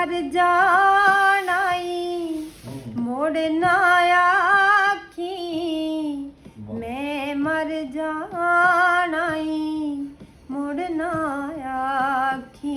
मर जानाई मोड़ ना आखी मैं मर जानाई मुड़ ना आखी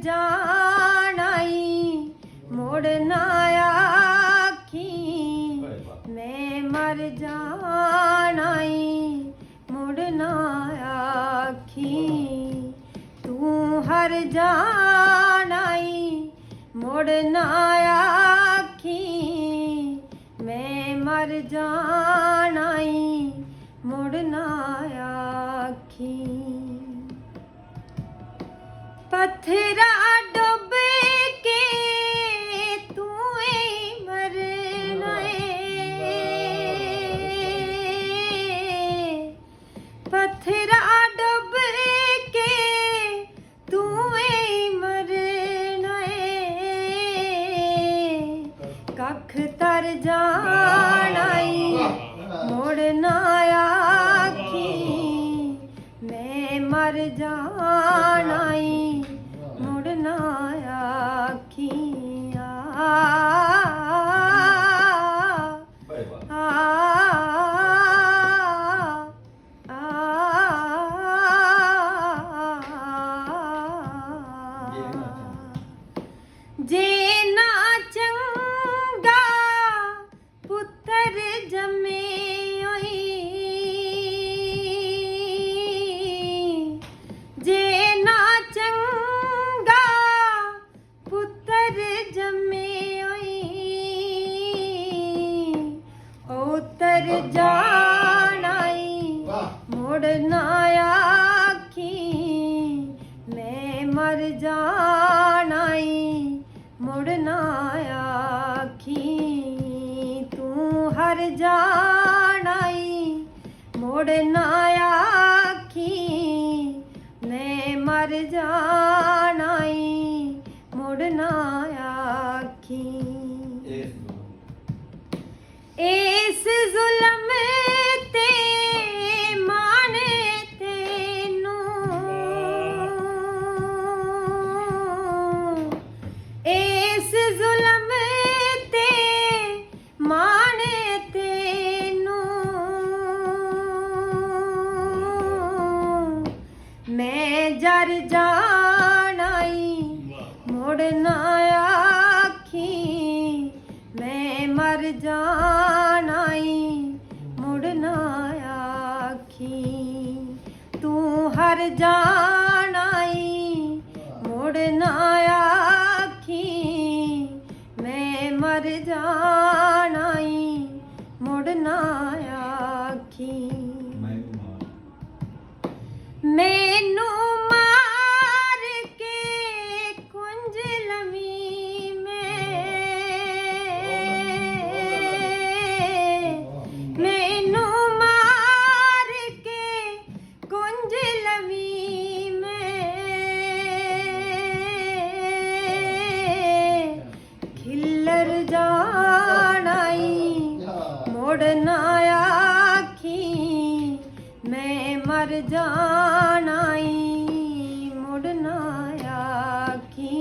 जानाई मुड़ ना आखी मैं मर जानाई मुड़ ना आखी तू हर जानाई मुड़ ना आखी मैं मर जानाई मुड़ ना आखी पत्थरा डुब के तू मरना पत्थरा डुब के तू मरना कख तर जानाई मुड़ ना आखी मैं मर जानाई मुड़ ना आखी जे ना चंगा पुत्र जमे जे ना चंगा पुत्र जमे उतर जानाई मुड़ ना आखी मैं मर जानाई मुड़ ना आखी तू हर जानाई मुड़ ना आखी मैं मर जानाई मुड़ ना आखी इस जुल्म ते मान तेनू इस जुल्म ते मान तेनू मैं जर जानाई मुड़ ना आखी मैं मर जानाई मुड़ ना आखी तू हर जानाई मुड़ ना आखी मैं मर जानाई मुड़ ना आखी मैनू मार के कुंज लमी मैनू मार के कुंज लमी खिल्लर जानाई मुड़ ना आखी मैं मर जानाई मुड़ ना आखी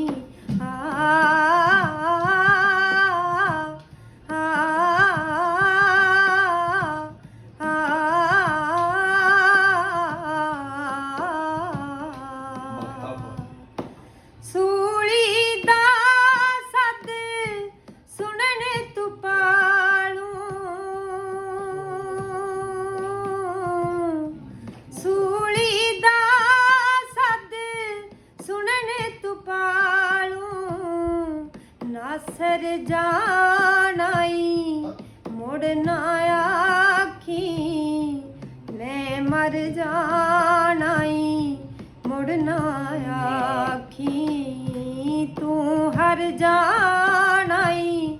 सूली दा सद सुनन तू पालू असर जानाई मुड़ ना ਮਰ ਜਾਣਾ ਈ ਮੁੜ ਨਾ ਆਖੀ ਤੂੰ ਹਰ ਜਾਣਾ ਈ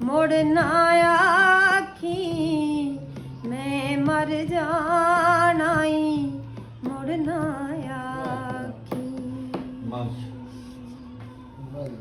ਮੁੜ ਨਾ ਆਖੀ ਮੈਂ ਮਰ ਜਾਣਾ ਈ ਮੁੜ ਨਾ ਆਖੀ।